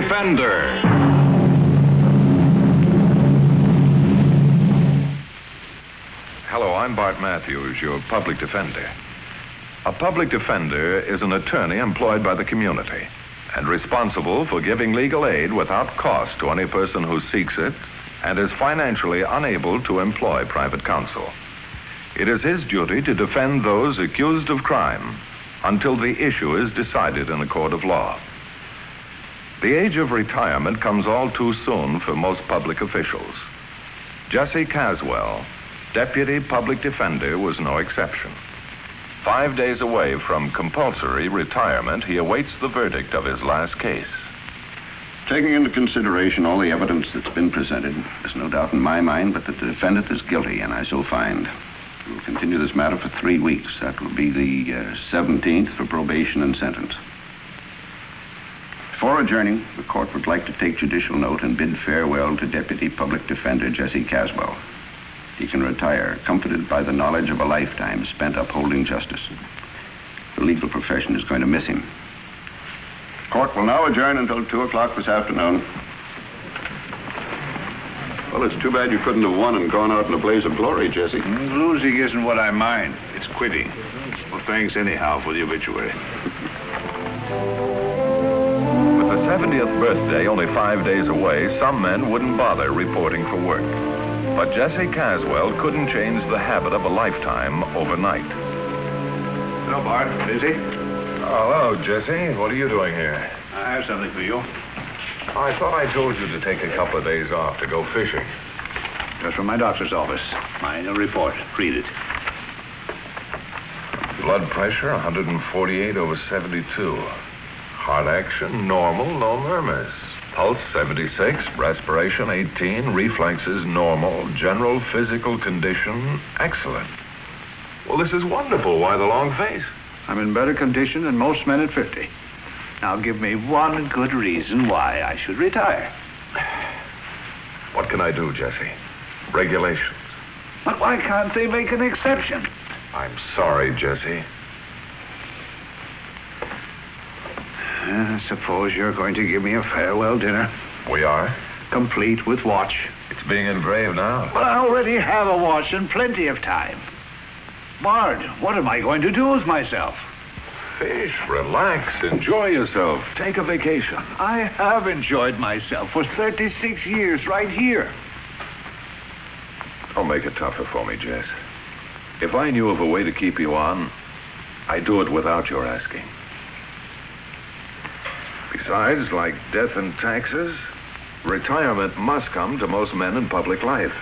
Defender. Hello, I'm Bart Matthews, your public defender. A public defender is an attorney employed by the community and responsible for giving legal aid without cost to any person who seeks it and is financially unable to employ private counsel. It is his duty to defend those accused of crime until the issue is decided in a court of law. The age of retirement comes all too soon for most public officials. Jesse Caswell, Deputy Public Defender, was no exception. 5 days away from compulsory retirement, he awaits the verdict of his last case. Taking into consideration all the evidence that's been presented, there's no doubt in my mind but that the defendant is guilty, and I so find. We'll continue this matter for 3 weeks. That will be the 17th for probation and sentence. Before adjourning, the court would like to take judicial note and bid farewell to Deputy Public Defender Jesse Caswell. He can retire, comforted by the knowledge of a lifetime spent upholding justice. The legal profession is going to miss him. Court will now adjourn until 2 o'clock this afternoon. Well, it's too bad you couldn't have won and gone out in a blaze of glory, Jesse. Losing isn't what I mind. It's quitting. Well, thanks anyhow for the obituary. With the 70th birthday only 5 days away, some men wouldn't bother reporting for work. But Jesse Caswell couldn't change the habit of a lifetime overnight. Hello, Bart. Busy? Oh, hello, Jesse. What are you doing here? I have something for you. I thought I told you to take a couple of days off to go fishing. Just from my doctor's office. My annual report. Read it. Blood pressure, 148/72. Heart action, normal, no murmurs. Pulse, 76. Respiration, 18. Reflexes, normal. General physical condition, excellent. Well, this is wonderful. Why the long face? I'm in better condition than most men at 50. Now give me one good reason why I should retire. What can I do, Jesse? Regulations. But why can't they make an exception? I'm sorry, Jesse. I suppose you're going to give me a farewell dinner. We are? Complete with watch. It's being engraved now. But I already have a watch and plenty of time. Bard, what am I going to do with myself? Fish, relax, enjoy yourself. Take a vacation. I have enjoyed myself for 36 years right here. Don't make it tougher for me, Jess. If I knew of a way to keep you on, I'd do it without your asking. Besides, like death and taxes, retirement must come to most men in public life.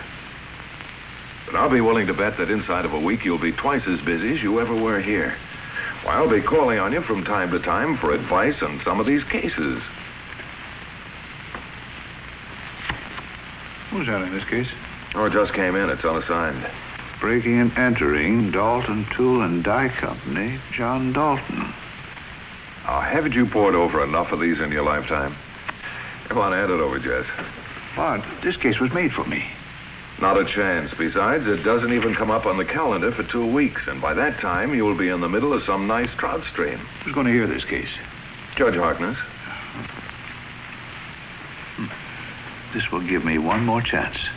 But I'll be willing to bet that inside of a week you'll be twice as busy as you ever were here. Well, I'll be calling on you from time to time for advice on some of these cases. Who's that in this case? Oh, it just came in. It's unassigned. Breaking and entering, Dalton Tool and Die Company, John Dalton. Oh, haven't you poured over enough of these in your lifetime? Come on, hand it over, Jess. But this case was made for me. Not a chance. Besides, it doesn't even come up on the calendar for 2 weeks, and by that time, you will be in the middle of some nice trout stream. Who's going to hear this case? Judge Harkness. This will give me one more chance.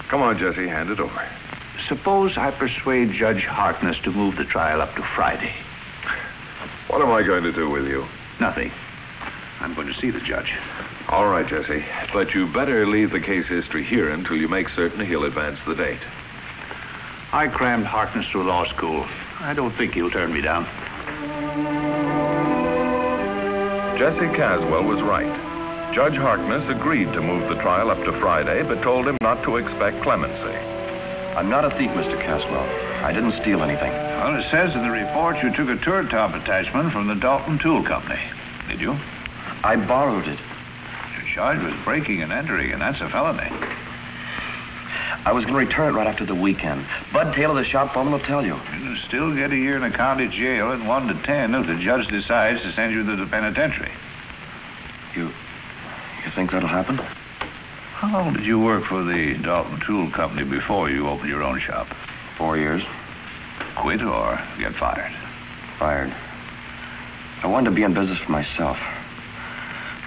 Come on, Jesse, hand it over. Suppose I persuade Judge Harkness to move the trial up to Friday. What am I going to do with you? Nothing. I'm going to see the judge. All right, Jesse. But you better leave the case history here until you make certain he'll advance the date. I crammed Harkness through law school. I don't think he'll turn me down. Jesse Caswell was right. Judge Harkness agreed to move the trial up to Friday, but told him not to expect clemency. I'm not a thief, Mr. Caswell. I didn't steal anything. Well, it says in the report you took a tour top attachment from the Dalton Tool Company. Did you? I borrowed it. You're charged with breaking and entering, and that's a felony. I was going to return it right after the weekend. Bud Taylor, the shop foreman, will tell you. You'll still get a year in the county jail and 1 to 10 if the judge decides to send you to the penitentiary. You think that'll happen? How long did you work for the Dalton Tool Company before you opened your own shop? 4 years. Quit or get fired? Fired. I wanted to be in business for myself.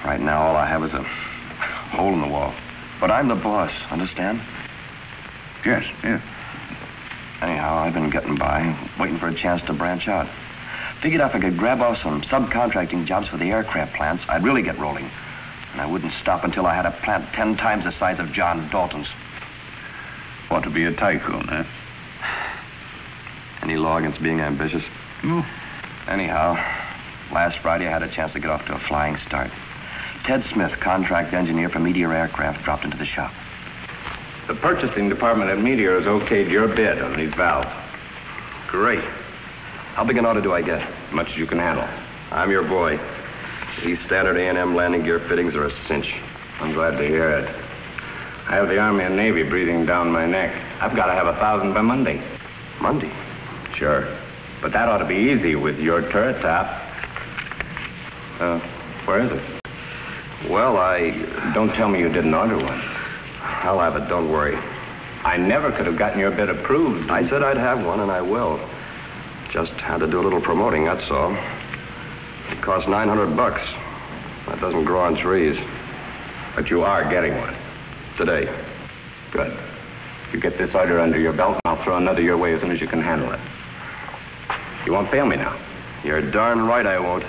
Right now, all I have is a hole in the wall. But I'm the boss, understand? Yes, yes. Anyhow, I've been getting by, waiting for a chance to branch out. Figured if I could grab off some subcontracting jobs for the aircraft plants, I'd really get rolling. And I wouldn't stop until I had a plant 10 times the size of John Dalton's. Want to be a tycoon, huh? Any law against being ambitious? Anyhow, last Friday I had a chance to get off to a flying start. Ted Smith, contract engineer for Meteor Aircraft, dropped into the shop. The purchasing department at Meteor has okayed your bid on these valves. Great. How big an order do I get? As much as you can handle. I'm your boy. These standard A&M landing gear fittings are a cinch. I'm glad to hear it. I have the Army and Navy breathing down my neck. I've got to have 1,000 by Monday. Monday? Sure. But that ought to be easy with your turret top. Where is it? Well, Don't tell me you didn't order one. I'll have it, don't worry. I never could have gotten your bid approved. I said I'd have one, and I will. Just had to do a little promoting, that's all. It costs $900. That doesn't grow on trees. But you are getting one. Today. Good. You get this order under your belt, and I'll throw another your way as soon as you can handle it. You won't fail me now. You're darn right I won't.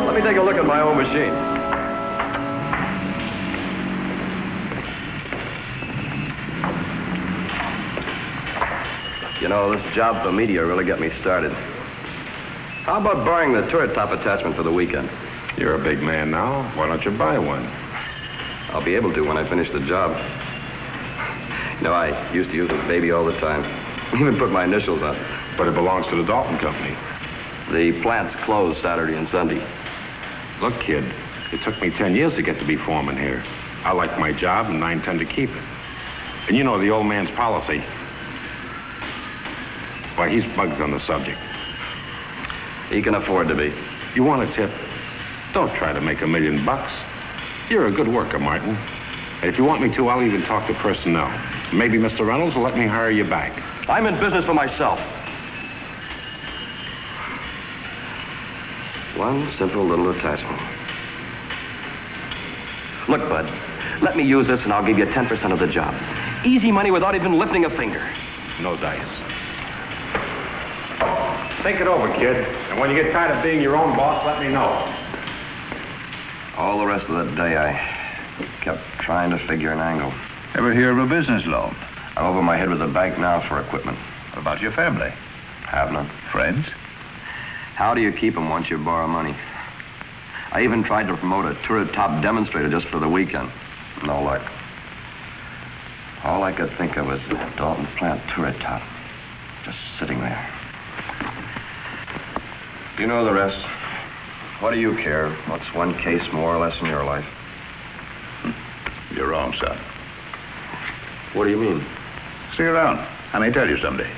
Let me take a look at my own machine. You know, this job for Meteor really got me started. How about borrowing the turret top attachment for the weekend? You're a big man now. Why don't you buy one? I'll be able to when I finish the job. You know, I used to use this baby all the time. Even put my initials on it. But it belongs to the Dalton Company. The plant's closed Saturday and Sunday. Look, kid, it took me 10 years to get to be foreman here. I like my job, and I intend to keep it. And you know the old man's policy. Why, he's bugs on the subject. He can afford to be. You want a tip? Don't try to make $1 million. You're a good worker, Martin. And if you want me to, I'll even talk to personnel. Maybe Mr. Reynolds will let me hire you back. I'm in business for myself. One simple little attachment. Look, Bud, let me use this and I'll give you 10% of the job. Easy money without even lifting a finger. No dice. Think it over, kid. And when you get tired of being your own boss, let me know. All the rest of the day, I kept trying to figure an angle. Ever hear of a business loan? I'm over my head with the bank now for equipment. What about your family? Have none. Friends? How do you keep them once you borrow money? I even tried to promote a turret top demonstrator just for the weekend. No luck. All I could think of was the Dalton plant turret top. Just sitting there. You know the rest. What do you care? What's one case more or less in your life? You're wrong, son. What do you mean? See you around. I may tell you someday.